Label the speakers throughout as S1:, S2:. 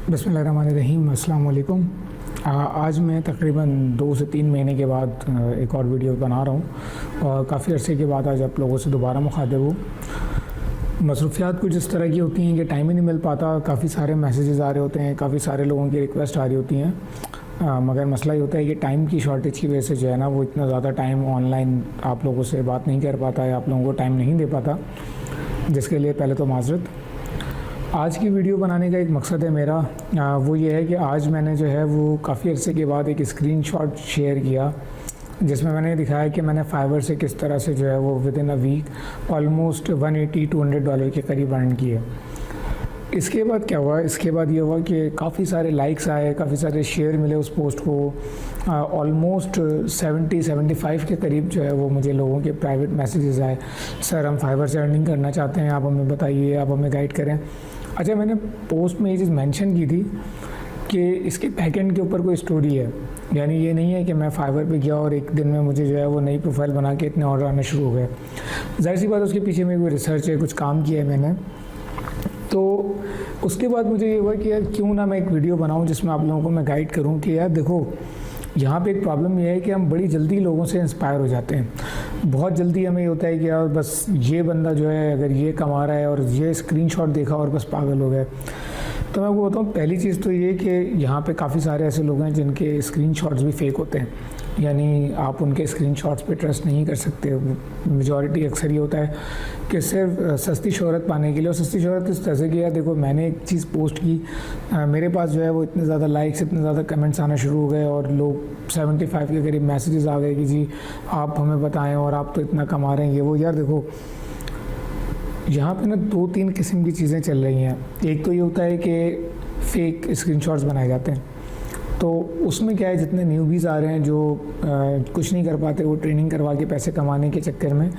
S1: बिस्मिल्लाहिर्रहमानिर्रहीम। अस्सलाम वालेकुम। आज मैं तकरीबन 2 से 3 महीने के बाद एक और वीडियो बना रहा हूँ और काफ़ी अरसे के बाद आज आप लोगों से दोबारा मुखातिब हूँ। मसरूफ़ियात कुछ इस तरह की होती हैं कि टाइम ही नहीं मिल पाता। काफ़ी सारे मैसेजेस आ रहे होते हैं, काफ़ी सारे लोगों की रिक्वेस्ट आ रही होती हैं, मगर मसला ये होता है कि टाइम की शॉर्टेज की वजह से जो है ना, वो इतना ज़्यादा टाइम ऑनलाइन आप लोगों से बात नहीं कर पाता है, आप लोगों को टाइम नहीं दे पाता, जिसके लिए पहले तो माज़रत। आज की वीडियो बनाने का एक मकसद है मेरा, वो ये है कि आज मैंने जो है वो काफ़ी अरसे के बाद एक स्क्रीनशॉट शेयर किया जिसमें मैंने दिखाया कि मैंने फाइवर से किस तरह से जो है वो with in a week almost $180-200 के करीब अर्न किए। इसके बाद क्या हुआ, इसके बाद ये हुआ कि काफ़ी सारे लाइक्स आए, काफ़ी सारे शेयर मिले उस पोस्ट को। ऑलमोस्ट 70-75 के करीब जो है वो मुझे लोगों के प्राइवेट मैसेजेस आए, सर हम फाइवर से अर्निंग करना चाहते हैं, आप हमें बताइए, आप हमें गाइड करें। अच्छा, मैंने पोस्ट में ये चीज़ मेंशन की थी कि इसके बैकएंड के ऊपर कोई स्टोरी है, यानी ये नहीं है कि मैं फाइवर पे गया और एक दिन में मुझे जो है वो नई प्रोफाइल बना के इतने ऑर्डर आने शुरू हो गए। ज़ाहिर सी बात, उसके पीछे में कोई रिसर्च है, कुछ काम किया है मैंने। तो उसके बाद मुझे ये हुआ कि यार क्यों ना मैं एक वीडियो बनाऊं जिसमें आप लोगों को मैं गाइड करूं कि यार देखो, यहाँ पे एक प्रॉब्लम ये है कि हम बड़ी जल्दी लोगों से इंस्पायर हो जाते हैं। बहुत जल्दी हमें ये होता है कि यार बस ये बंदा जो है अगर ये कमा रहा है और ये स्क्रीनशॉट देखा और बस पागल हो गए। तो मैं आपको बताऊँ, पहली चीज़ तो ये कि यहाँ पे काफ़ी सारे ऐसे लोग हैं जिनके स्क्रीनशॉट्स भी फेक होते हैं, यानी आप उनके स्क्रीनशॉट्स पे ट्रस्ट नहीं कर सकते। मेजॉरिटी अक्सर ये होता है कि सिर्फ सस्ती शोहरत पाने के लिए, और सस्ती शोहरत इस तरह से कि यार देखो मैंने एक चीज़ पोस्ट की, मेरे पास जो है वो इतने ज़्यादा लाइक्स, इतने ज़्यादा कमेंट्स आना शुरू हो गए और लोग 75 के करीब मैसेजेस आ गए कि जी आप हमें बताएं और आप तो इतना कमा रहे हैं ये वो। यार देखो, यहाँ पे ना 2-3 किस्म की चीज़ें चल रही हैं। एक तो ये होता है कि फ़ेक स्क्रीनशॉट्स बनाए जाते हैं, तो उसमें क्या है, जितने न्यूबीज़ आ रहे हैं जो कुछ नहीं कर पाते, वो ट्रेनिंग करवा के पैसे कमाने के चक्कर में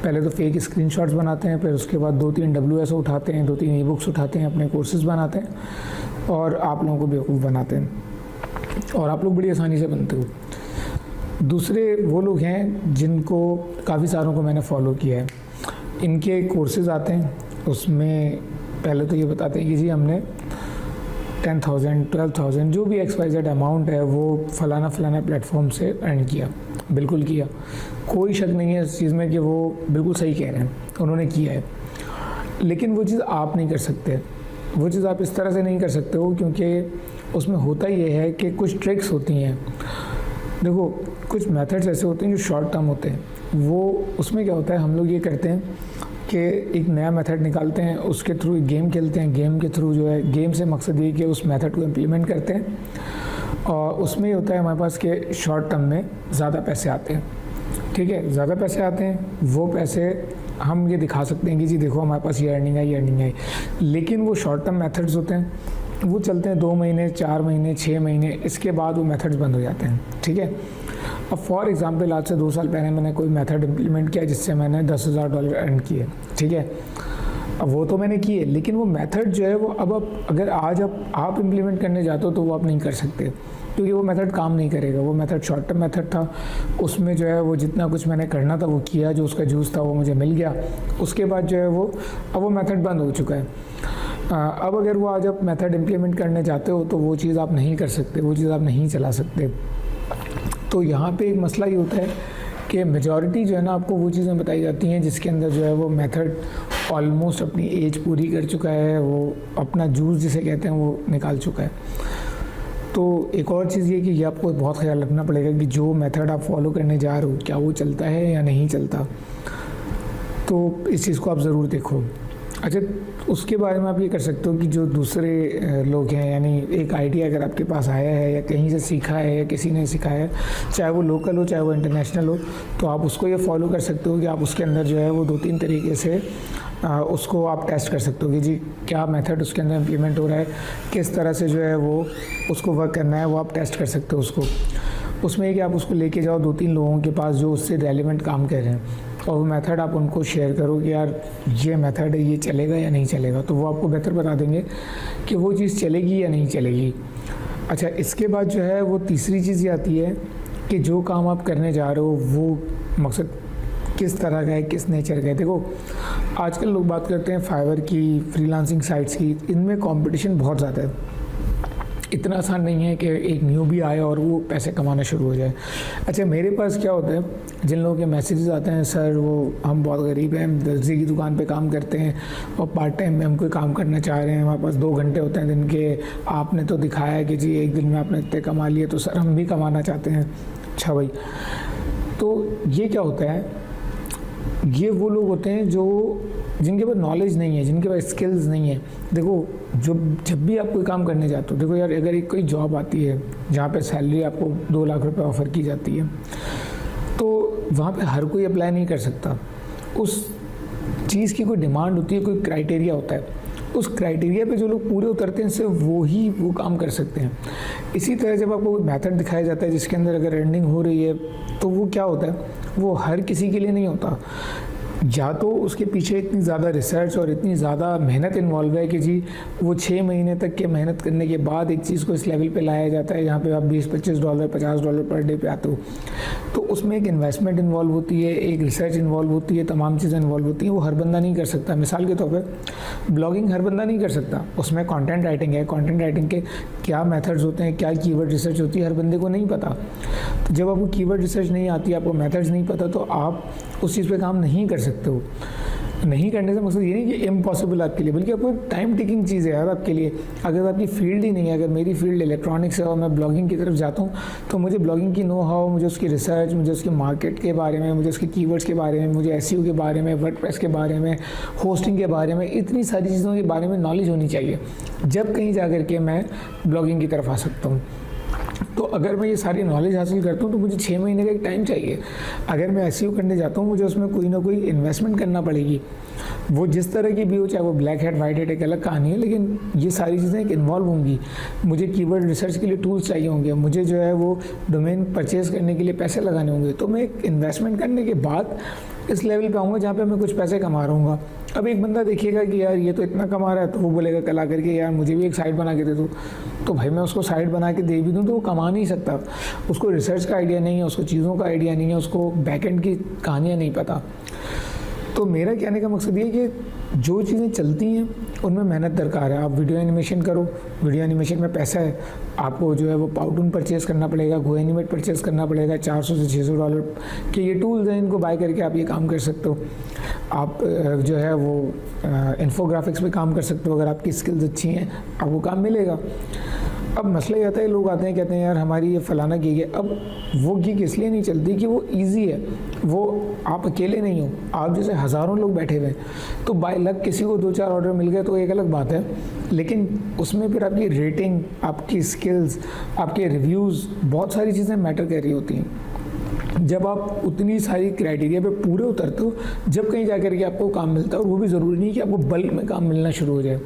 S1: पहले तो फ़ेक स्क्रीनशॉट्स बनाते हैं, फिर उसके बाद 2-3 WS उठाते हैं, 2-3 ई बुक्स उठाते हैं, अपने कोर्सेज़ बनाते हैं और आप लोगों को बेवकूफ़ बनाते हैं और आप लोग बड़ी आसानी से बनते हो। दूसरे वो लोग हैं जिनको काफ़ी सारों को मैंने फॉलो किया है। इनके कोर्सेज़ आते हैं, उसमें पहले तो ये बताते हैं कि जी हमने 10,000 12,000 जो भी XYZ अमाउंट है वो फ़लाना प्लेटफॉर्म से अर्न किया। बिल्कुल किया, कोई शक नहीं है इस चीज़ में कि वो बिल्कुल सही कह रहे हैं, उन्होंने किया है। लेकिन वो चीज़ आप नहीं कर सकते, वो चीज़ आप इस तरह से नहीं कर सकते हो, क्योंकि उसमें होता ये है कि कुछ ट्रिक्स होती हैं। देखो, कुछ मेथड्स ऐसे होते हैं जो शॉर्ट टर्म होते हैं। वो उसमें क्या होता है, हम लोग ये करते हैं कि एक नया मेथड निकालते हैं, उसके थ्रू एक गेम खेलते हैं, गेम के थ्रू जो है, गेम से मकसद ये कि उस मेथड को इम्प्लीमेंट करते हैं और उसमें ये होता है हमारे पास कि शॉर्ट टर्म में ज़्यादा पैसे आते हैं। ठीक है, ज़्यादा पैसे आते हैं, वो पैसे हम ये दिखा सकते हैं कि जी देखो हमारे पास ये अर्निंग आई। लेकिन वो शॉर्ट टर्म मेथड्स होते हैं, वो चलते हैं 2 महीने, 4 महीने, 6 महीने, इसके बाद वो मेथड्स बंद हो जाते हैं। ठीक है, अब फॉर एग्जांपल आज से 2 साल पहले मैंने कोई मेथड इम्प्लीमेंट किया जिससे मैंने $10,000 अर्न किए। ठीक है, अब वो तो मैंने किए, लेकिन वो मेथड जो है वो अब अगर आज आप इम्प्लीमेंट करने जाते हो तो वो आप नहीं कर सकते, क्योंकि वो मेथड काम नहीं करेगा। वो मेथड शॉर्ट टर्म मेथड था, उसमें जो है वो जितना कुछ मैंने करना था वो किया, जो उसका जूस था वो मुझे मिल गया। उसके बाद जो है अब वो मेथड बंद हो चुका है। अब अगर वो आज आप मेथड इम्प्लीमेंट करने जाते हो तो वो चीज़ आप नहीं कर सकते, वो चीज़ आप नहीं चला सकते। तो यहाँ पे एक मसला ये होता है कि मेजॉरिटी जो है ना, आपको वो चीज़ें बताई जाती हैं जिसके अंदर जो है वो मेथड ऑलमोस्ट अपनी एज पूरी कर चुका है, वो अपना जूस जिसे कहते हैं वो निकाल चुका है। तो एक और चीज़ ये कि ये आपको बहुत ख्याल रखना पड़ेगा कि जो मेथड आप फॉलो करने जा रहे हो क्या वो चलता है या नहीं चलता। तो इस चीज़ को आप ज़रूर देखो। अच्छा, उसके बारे में आप ये कर सकते हो कि जो दूसरे लोग हैं, यानी एक आइडिया अगर आपके पास आया है या कहीं से सीखा है या किसी ने सिखाया है, चाहे वो लोकल हो चाहे वो इंटरनेशनल हो, तो आप उसको ये फॉलो कर सकते हो कि आप उसके अंदर जो है वो 2-3 तरीके से उसको आप टेस्ट कर सकते हो कि जी क्या मेथड उसके अंदर इम्प्लीमेंट हो रहा है, किस तरह से जो है वो उसको वर्क करना है, वो आप टेस्ट कर सकते हो उसको। उसमें ये कि आप उसको लेके जाओ 2-3 लोगों के पास जो उससे रेलिवेंट काम कर रहे हैं और वो मेथड आप उनको शेयर करो कि यार ये मेथड है, ये चलेगा या नहीं चलेगा, तो वो आपको बेहतर बता देंगे कि वो चीज़ चलेगी या नहीं चलेगी। अच्छा, इसके बाद जो है वो तीसरी चीज़ ये आती है कि जो काम आप करने जा रहे हो वो मकसद किस तरह का है, किस नेचर का है। देखो, आजकल लोग बात करते हैं फाइवर की, फ्रीलांसिंग साइट्स की, इनमें कंपटीशन बहुत ज़्यादा है। इतना आसान नहीं है कि एक न्यूबी आए और वो पैसे कमाना शुरू हो जाए। अच्छा, मेरे पास क्या होता है, जिन लोगों के मैसेजेस आते हैं, सर वो हम बहुत गरीब हैं, हम दर्जी की दुकान पे काम करते हैं और पार्ट टाइम में हम कोई काम करना चाह रहे हैं, हमारे पास 2 घंटे होते हैं दिन के, आपने तो दिखाया है कि जी एक दिन में आपने इतने कमा लिए, तो सर हम भी कमाना चाहते हैं। अच्छा भाई, तो ये क्या होता है, ये वो लोग होते हैं जो जिनके पास नॉलेज नहीं है, जिनके पास स्किल्स नहीं है। देखो, जब भी आप कोई काम करने जाते हो, देखो यार, अगर एक कोई जॉब आती है जहाँ पे सैलरी आपको 2 लाख रुपए ऑफ़र की जाती है, तो वहाँ पे हर कोई अप्लाई नहीं कर सकता। उस चीज़ की कोई डिमांड होती है, कोई क्राइटेरिया होता है, उस क्राइटेरिया पे जो लोग पूरे उतरते हैं सिर्फ वो काम कर सकते हैं। इसी तरह जब आपको कोई मेथड दिखाया जाता है जिसके अंदर अगर अर्निंग हो रही है, तो वो क्या होता है, वो हर किसी के लिए नहीं होता। या तो उसके पीछे इतनी ज़्यादा रिसर्च और इतनी ज़्यादा मेहनत इन्वॉल्व है कि जी वो 6 महीने तक के मेहनत करने के बाद एक चीज़ को इस लेवल पे लाया जाता है जहाँ पे आप $20-25 $50 पर डे पे आते हो। तो उसमें एक इन्वेस्टमेंट इन्वॉल्व होती है, एक रिसर्च इन्वॉल्व होती है, तमाम चीज़ें इन्वॉल्व होती हैं। वो हर बंदा नहीं कर सकता। मिसाल के तौर पर ब्लॉगिंग हर बंदा नहीं कर सकता, उसमें कॉन्टेंट राइटिंग है, कॉन्टेंट राइटिंग के क्या मेथड्स होते हैं, क्या कीवर्ड रिसर्च होती है, हर बंदे को नहीं पता। तो जब आपको कीवर्ड रिसर्च नहीं आती, आपको मेथड्स नहीं पता, तो आप उस चीज़ पे काम नहीं कर सकते हो। नहीं करने से मकसद ये नहीं कि इम्पॉसिबल आपके लिए, बल्कि आपको टाइम टेकिंग चीज़ है यार आपके लिए। अगर आपकी फील्ड ही नहीं है, अगर मेरी फील्ड इलेक्ट्रॉनिक्स है और मैं ब्लॉगिंग की तरफ जाता हूँ, तो मुझे ब्लॉगिंग की नो हाउ, मुझे उसकी रिसर्च, मुझे उसकी मार्केट के बारे में, मुझे उसके कीवर्ड्स के बारे में, मुझे एसईओ के बारे में, वर्डप्रेस के बारे में, होस्टिंग के बारे में, इतनी सारी चीज़ों के बारे में नॉलेज होनी चाहिए, जब कहीं जा कर के मैं ब्लॉगिंग की तरफ आ सकता हूँ। तो अगर मैं ये सारी नॉलेज हासिल करता हूँ तो मुझे 6 महीने का एक टाइम चाहिए। अगर मैं एसईओ करने जाता हूँ, मुझे उसमें कोई ना कोई इन्वेस्टमेंट करना पड़ेगी। वो जिस तरह की भी हो, चाहे वो ब्लैक हैट वाइट हैट, एक अलग कहानी है, लेकिन ये सारी चीज़ें एक इन्वॉल्व होंगी। मुझे कीवर्ड रिसर्च के लिए टूल्स चाहिए होंगे, मुझे जो है वो डोमेन परचेज करने के लिए पैसे लगाने होंगे। तो मैं एक इन्वेस्टमेंट करने के बाद इस लेवल पे आऊँगा जहाँ पे मैं कुछ पैसे कमा रहा हूँ। अब एक बंदा देखिएगा कि यार ये तो इतना कमा रहा है, तो वो बोलेगा कल आकर के यार मुझे भी एक साइट बना के दे दो। तो भाई मैं उसको साइट बना के दे भी दूँ तो वो कमा नहीं सकता। उसको रिसर्च का आइडिया नहीं है, उसको चीज़ों का आइडिया नहीं है, उसको बैकएंड की कहानियाँ नहीं पता। तो मेरा कहने का मकसद ये है कि जो चीज़ें चलती हैं उनमें मेहनत दरकार है। आप वीडियो एनिमेशन करो, वीडियो एनिमेशन में पैसा है, आपको जो है वो पाउटून परचेज़ करना पड़ेगा, गो एनिमेट परचेज़ करना पड़ेगा। $400 से $600 के ये टूल्स हैं, इनको बाय करके आप ये काम कर सकते हो। आप जो है वो इन्फोग्राफिक्स पे काम कर सकते हो। अगर आपकी स्किल्स अच्छी हैं आपको काम मिलेगा। अब मसला ये आता है, लोग आते हैं कहते हैं यार हमारी ये फ़लाना गिग है। अब वो गिग इसलिए नहीं चलती कि वो इजी है, वो आप अकेले नहीं हो, आप जैसे हज़ारों लोग बैठे हुए हैं। तो बाय लक किसी को 2-4 ऑर्डर मिल गए तो एक अलग बात है, लेकिन उसमें फिर आपकी रेटिंग, आपकी स्किल्स, आपके रिव्यूज़, बहुत सारी चीज़ें मैटर कर रही होती हैं। जब आप उतनी सारी क्राइटेरिया पे पूरे उतरते हो, जब कहीं जा कर के आपको काम मिलता है, और वो भी ज़रूरी नहीं कि आपको बल्क में काम मिलना शुरू हो जाए।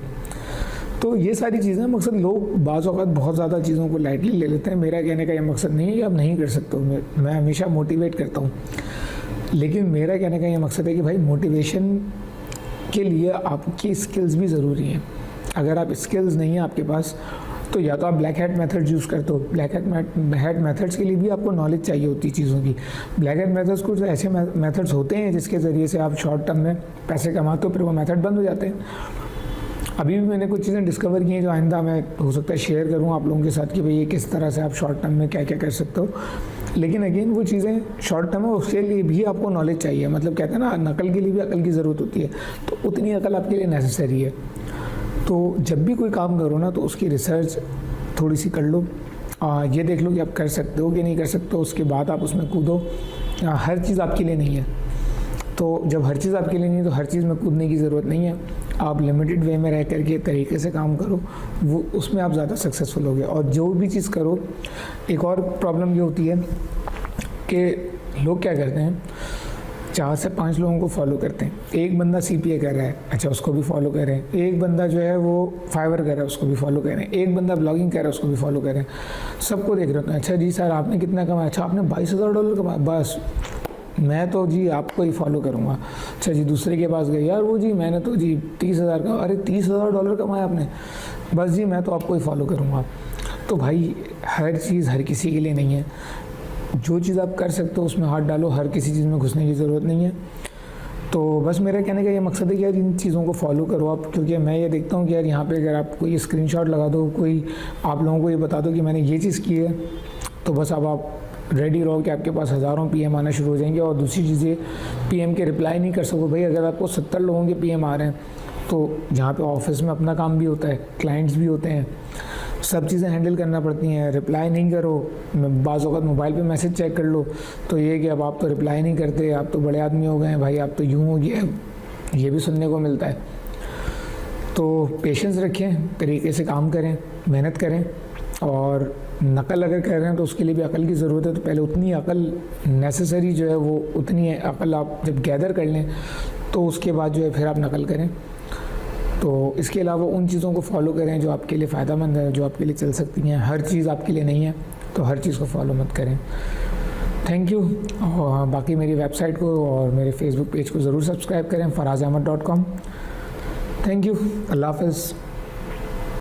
S1: तो ये सारी चीज़ें मकसद, लोग बाज़ औक़ात बहुत ज़्यादा चीज़ों को लाइटली ले लेते हैं। मेरा कहने का ये मकसद नहीं है कि आप नहीं कर सकते हो, मैं हमेशा मोटिवेट करता हूँ, लेकिन मेरा कहने का ये मकसद है कि भाई मोटिवेशन के लिए आपकी स्किल्स भी ज़रूरी हैं। अगर आप स्किल्स नहीं है आपके पास, तो या तो आप ब्लैक हैट मेथड यूज़ करते हो। ब्लैक हैट मेथड्स के लिए भी आपको नॉलेज चाहिए होती है चीज़ों की। ब्लैक हैट मेथड्स कुछ ऐसे मेथड्स होते हैं जिसके ज़रिए से आप शॉर्ट टर्म में पैसे कमाते हो, फिर वो मेथड बंद हो जाते हैं। अभी भी मैंने कुछ चीज़ें डिस्कवर की हैं जो आइंदा मैं हो सकता है शेयर करूँ आप लोगों के साथ कि भाई ये किस तरह से आप शॉर्ट टर्म में क्या क्या कर सकते हो। लेकिन अगेन वो चीज़ें शॉर्ट टर्म है, उसके लिए भी आपको नॉलेज चाहिए। मतलब कहते हैं ना, नकल के लिए भी अकल की ज़रूरत होती है, तो उतनी अकल आपके लिए नेसेसरी है। तो जब भी कोई काम करो ना, तो उसकी रिसर्च थोड़ी सी कर लो, ये देख लो कि आप कर सकते हो कि नहीं कर सकते हो, उसके बाद आप उसमें कूदो। हर चीज़ आपके लिए नहीं है, तो जब हर चीज़ आपके लिए नहीं है तो हर चीज़ में कूदने की ज़रूरत नहीं है। आप लिमिटेड वे में रह करके तरीके से काम करो, वो उसमें आप ज़्यादा सक्सेसफुल होगे। और जो भी चीज़ करो, एक और प्रॉब्लम ये होती है कि लोग क्या करते हैं, 4 से 5 लोगों को फॉलो करते हैं। एक बंदा CPA कर रहा है, अच्छा उसको भी फॉलो कर रहे हैं। एक बंदा जो है वो फाइवर कर रहा है, उसको भी फॉलो कर रहे हैं। एक बंदा ब्लॉगिंग कर रहा है, उसको भी फॉलो कर रहे हैं। सबको देख रहे होते हैं, अच्छा जी सर आपने कितना कमाया, अच्छा आपने $22,000 कमाया, बस मैं तो जी आपको ही फॉलो करूँगा। अच्छा जी दूसरे के पास गए, यार वो जी मैंने तो जी 30,000 का, अरे $30,000 कमाया आपने, बस जी मैं तो आपको ही फॉलो करूँगा। तो भाई हर चीज़ हर किसी के लिए नहीं है। जो चीज़ आप कर सकते हो उसमें हाथ डालो, हर किसी चीज़ में घुसने की ज़रूरत नहीं है। तो बस मेरा कहने का ये मकसद है कि यार इन चीज़ों को फॉलो करो आप, क्योंकि मैं ये देखता हूँ कि यार यहाँ पे अगर आप कोई स्क्रीनशॉट लगा दो, कोई आप लोगों को ये बता दो कि मैंने ये चीज़ की है, तो बस अब आप रेडी रहो कि आपके पास हज़ारों पीएम आना शुरू हो जाएंगे। और दूसरी चीज़ें, पीएम के रिप्लाई नहीं कर सको भाई। अगर आपको 70 लोगों के पीएम आ रहे हैं, तो जहाँ पे ऑफिस में अपना काम भी होता है, क्लाइंट्स भी होते हैं, सब चीज़ें हैंडल करना पड़ती हैं। रिप्लाई नहीं करो, बाज़ औक़ात मोबाइल पे मैसेज चेक कर लो तो ये कि अब आप तो रिप्लाई नहीं करते, आप तो बड़े आदमी हो गए हैं भाई, आप तो यूँ हो गए, ये भी सुनने को मिलता है। तो पेशेंस रखें, तरीके से काम करें, मेहनत करें। और नकल अगर कर रहे हैं तो उसके लिए भी अकल की ज़रूरत है। तो पहले उतनी अकल नेसेसरी जो है वो उतनी अकल आप जब गैदर कर लें तो उसके बाद जो है फिर आप नकल करें। तो इसके अलावा उन चीज़ों को फॉलो करें जो आपके लिए फ़ायदेमंद है, जो आपके लिए चल सकती हैं। हर चीज़ आपके लिए नहीं है, तो हर चीज़ को फॉलो मत करें। Thank you. और बाकी मेरी वेबसाइट को और मेरे फेसबुक पेज को ज़रूर सब्सक्राइब करें, farazahmed.com। Thank you. अल्लाह हाफ़िज़।